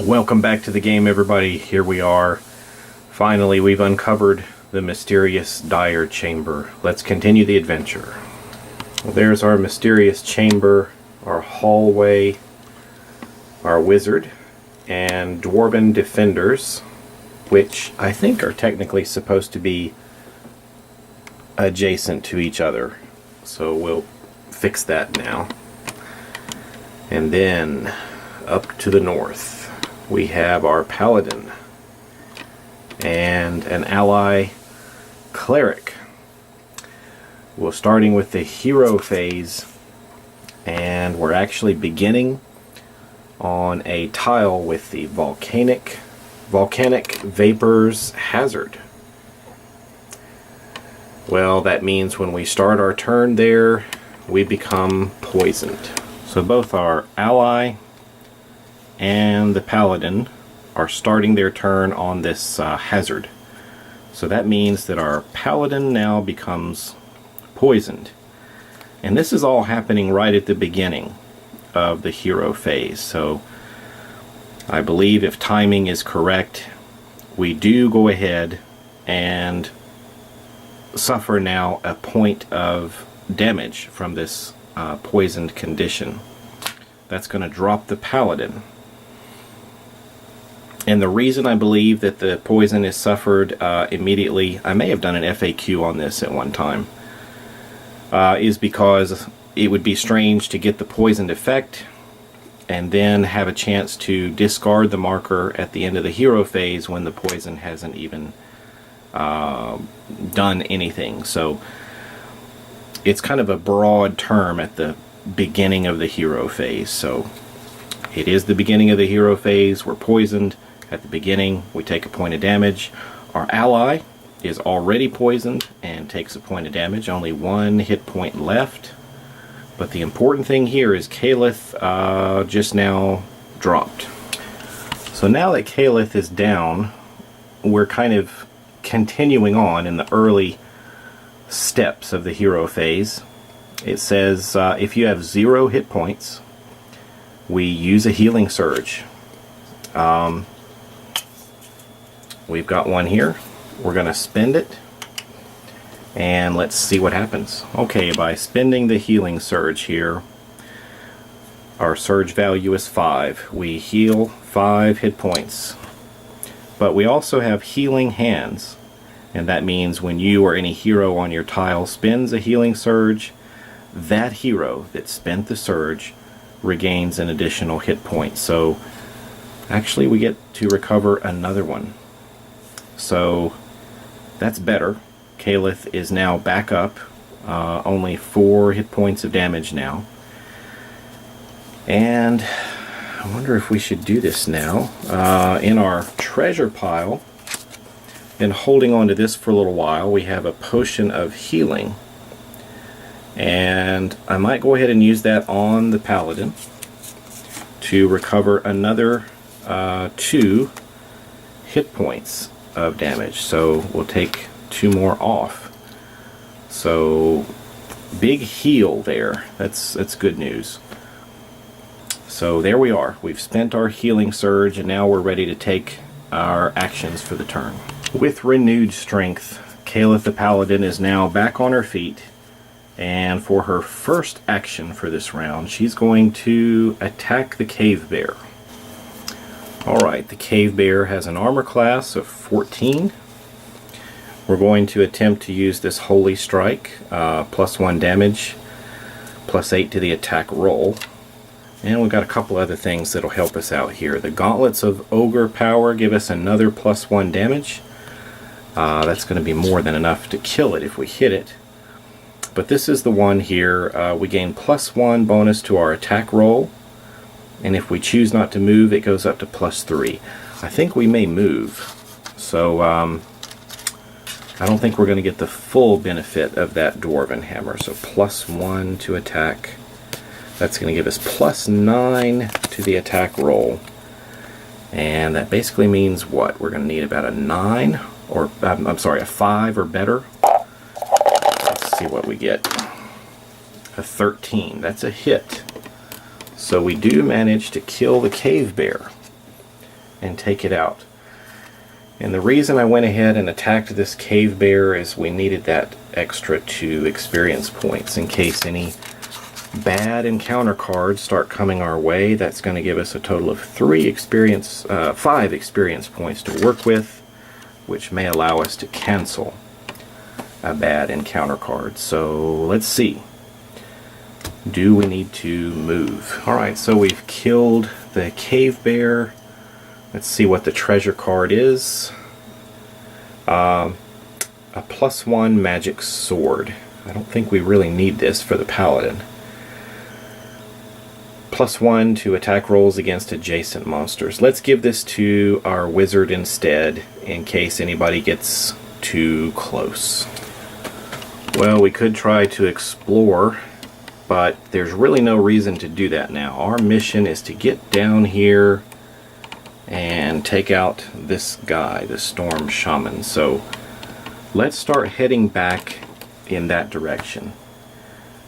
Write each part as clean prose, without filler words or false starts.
Welcome back to the game, everybody. Here we are. Finally, we've uncovered the mysterious dire chamber. Let's continue the adventure. Well, there's our mysterious chamber, our hallway, our wizard, and dwarven defenders, which I think are technically supposed to be adjacent to each other. So we'll fix that now. And then up to the north, we have our paladin and an ally cleric. We're starting with the hero phase, and we're actually beginning on a tile with the volcanic vapors hazard. Well, that means when we start our turn there, we become poisoned. So both our ally and the paladin are starting their turn on this hazard. So that means that our paladin now becomes poisoned. And this is all happening right at the beginning of the hero phase. So I believe if timing is correct, we do go ahead and suffer now a point of damage from this poisoned condition. That's going to drop the paladin. And the reason I believe that the poison is suffered immediately, I may have done an FAQ on this at one time, is because it would be strange to get the poisoned effect and then have a chance to discard the marker at the end of the hero phase when the poison hasn't even done anything. So it's kind of a broad term at the beginning of the hero phase. So it is the beginning of the hero phase. We're poisoned. At the beginning, we take a point of damage. Our ally is already poisoned and takes a point of damage. Only one hit point left. But the important thing here is Calith just now dropped. So now that Calith is down, we're kind of continuing on in the early steps of the hero phase. It says if you have 0 hit points, we use a healing surge. We've got one here. We're going to spend it, and let's see what happens. Okay, by spending the healing surge here, our surge value is 5. We heal 5 hit points. But we also have healing hands, and that means when you or any hero on your tile spends a healing surge, that hero that spent the surge regains an additional hit point. So actually we get to recover another one. So that's better. Calith is now back up. Only 4 hit points of damage now. And I wonder if we should do this now. In our treasure pile, and holding on to this for a little while, we have a potion of healing. And I might go ahead and use that on the paladin to recover another 2 hit points of damage. So we'll take 2 more off. So big heal there. That's good news. So there we are. We've spent our healing surge, and now we're ready to take our actions for the turn. With renewed strength, Calith the Paladin is now back on her feet, and for her first action for this round, she's going to attack the cave bear. Alright, the cave bear has an armor class of 14. We're going to attempt to use this Holy Strike, +1 damage, +8 to the attack roll. And we've got a couple other things that'll help us out here. The Gauntlets of Ogre Power give us another +1 damage. That's going to be more than enough to kill it if we hit it. But this is the one here. We gain +1 bonus to our attack roll. And if we choose not to move, it goes up to +3. I think we may move. So I don't think we're going to get the full benefit of that Dwarven Hammer. So +1 to attack. That's going to give us +9 to the attack roll. And that basically means what? We're going to need about a 9, or I'm sorry, a 5 or better. Let's see what we get. A 13. That's a hit. So we do manage to kill the cave bear. and take it out. And the reason I went ahead and attacked this cave bear is we needed that extra 2 experience points in case any bad encounter cards start coming our way. That's going to give us a total of 5 experience points to work with, which may allow us to cancel a bad encounter card. So let's see. Do we need to move? Alright, so we've killed the cave bear. Let's see what the treasure card is. A +1 magic sword. I don't think we really need this for the paladin. +1 to attack rolls against adjacent monsters. Let's give this to our wizard instead, in case anybody gets too close. Well, we could try to explore, but there's really no reason to do that now. Our mission is to get down here and take out this guy, the Storm Shaman. So let's start heading back in that direction.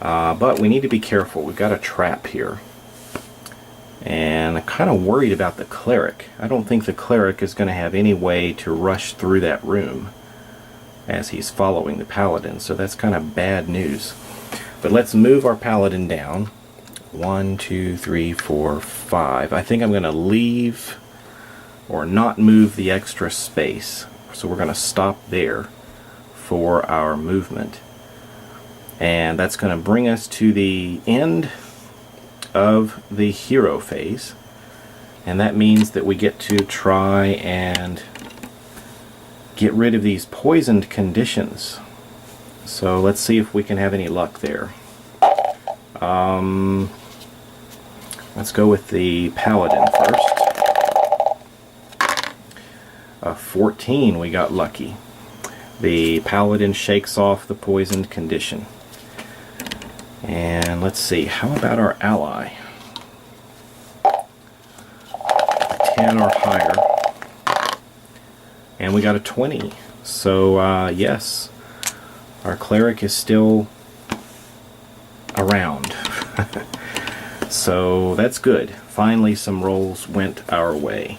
But we need to be careful. We've got a trap here. And I'm kind of worried about the cleric. I don't think the cleric is going to have any way to rush through that room as he's following the paladin. So that's kind of bad news. But let's move our paladin down. 1, 2, 3, 4, 5. I think I'm going to leave or not move the extra space. So we're going to stop there for our movement. And that's going to bring us to the end of the hero phase. And that means that we get to try and get rid of these poisoned conditions. So let's see if we can have any luck there. Let's go with the paladin first. 14, we got lucky. The paladin shakes off the poisoned condition. And let's see, how about our ally? 10 or higher. And we got a 20. So yes, our cleric is still around. So that's good. Finally some rolls went our way.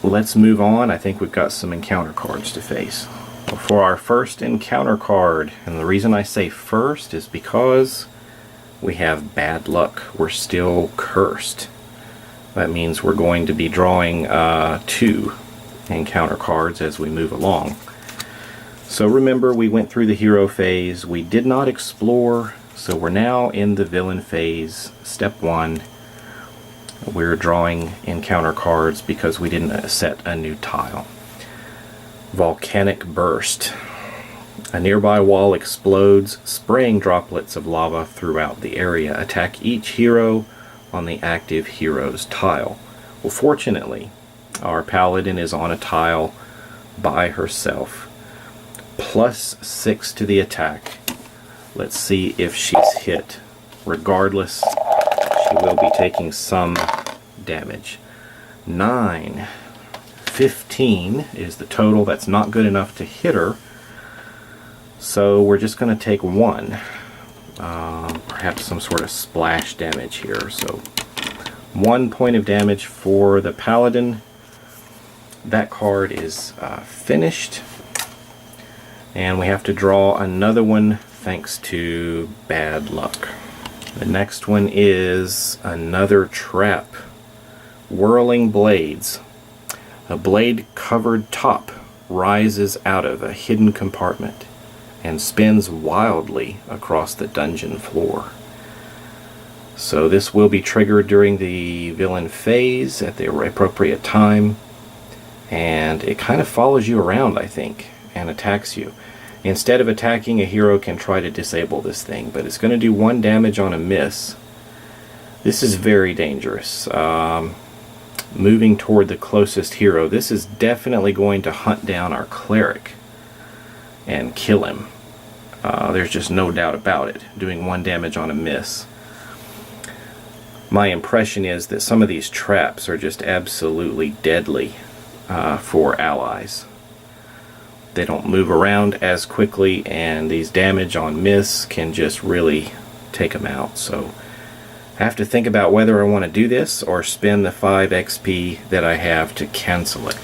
Let's move on. I think we've got some encounter cards to face. For our first encounter card, and the reason I say first is because we have bad luck. We're still cursed. That means we're going to be drawing 2 encounter cards as we move along. So remember, we went through the hero phase. We did not explore, so we're now in the villain phase. Step 1. We're drawing encounter cards because we didn't set a new tile. Volcanic Burst. A nearby wall explodes, spraying droplets of lava throughout the area. Attack each hero on the active hero's tile. Well, fortunately, our paladin is on a tile by herself. +6 to the attack. Let's see if she's hit. Regardless, she will be taking some damage. 9. 15 is the total. That's not good enough to hit her. So we're just going to take 1. Perhaps some sort of splash damage here. So 1 point of damage for the paladin. That card is finished. And we have to draw another one thanks to bad luck. The next one is another trap. Whirling Blades. A blade-covered top rises out of a hidden compartment and spins wildly across the dungeon floor. So this will be triggered during the villain phase at the appropriate time, and it kind of follows you around, I think, and attacks you. Instead of attacking, a hero can try to disable this thing, but it's going to do 1 damage on a miss. This is very dangerous. Moving toward the closest hero, this is definitely going to hunt down our cleric and kill him. There's just no doubt about it, doing 1 damage on a miss. My impression is that some of these traps are just absolutely deadly for allies. They don't move around as quickly, and these damage on miss can just really take them out. So I have to think about whether I want to do this or spend the 5 XP that I have to cancel it.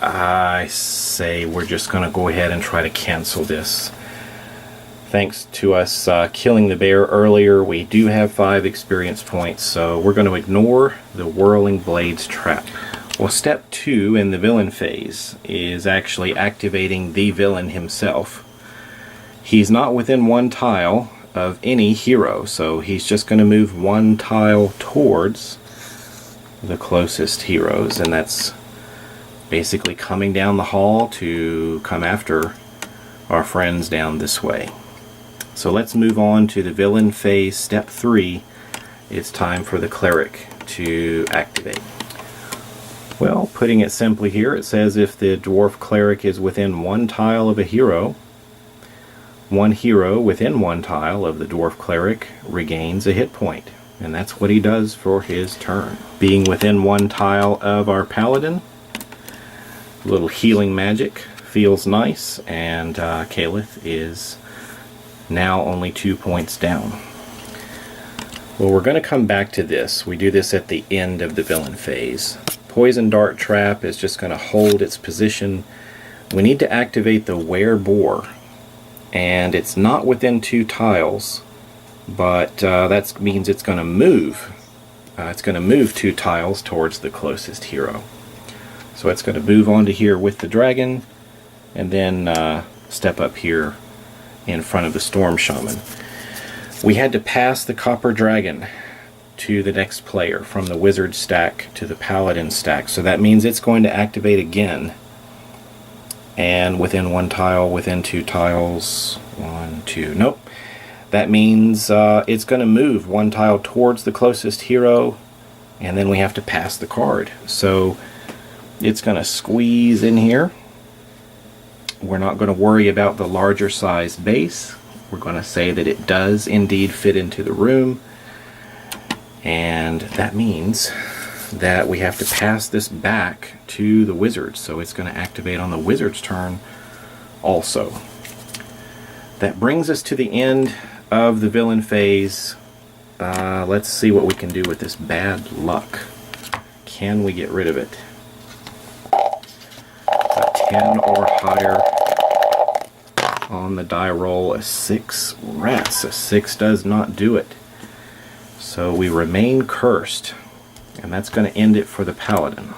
I say we're just going to go ahead and try to cancel this. Thanks to us killing the bear earlier, we do have 5 experience points, so we're going to ignore the Whirling Blades trap. Well, step 2 in the villain phase is actually activating the villain himself. He's not within 1 tile of any hero, so he's just going to move 1 tile towards the closest heroes, and that's basically coming down the hall to come after our friends down this way. So let's move on to the villain phase, step 3. It's time for the cleric to activate. Well, putting it simply here, it says if the dwarf cleric is within 1 tile of a hero, 1 hero within 1 tile of the dwarf cleric regains a hit point. And that's what he does for his turn. Being within 1 tile of our paladin, a little healing magic feels nice, and Caliph is now only 2 points down. Well, we're going to come back to this. We do this at the end of the villain phase. Poison Dart Trap is just going to hold its position. We need to activate the Were-Boar, and it's not within 2 tiles, but that means it's going to move. It's going to move 2 tiles towards the closest hero. So it's going to move onto here with the dragon, and then step up here in front of the Storm Shaman. We had to pass the Copper Dragon to the next player from the Wizard stack to the Paladin stack. So that means it's going to activate again. And within 1 tile, within 2 tiles, 1, 2, nope. That means it's going to move 1 tile towards the closest hero, and then we have to pass the card. So it's going to squeeze in here. We're not going to worry about the larger size base. We're going to say that it does indeed fit into the room. And that means that we have to pass this back to the wizard. So it's going to activate on the wizard's turn also. That brings us to the end of the villain phase. Let's see what we can do with this bad luck. Can we get rid of it? A 10 or higher on the die roll. A 6. Rats. A 6 does not do it. So we remain cursed. And that's going to end it for the Paladin.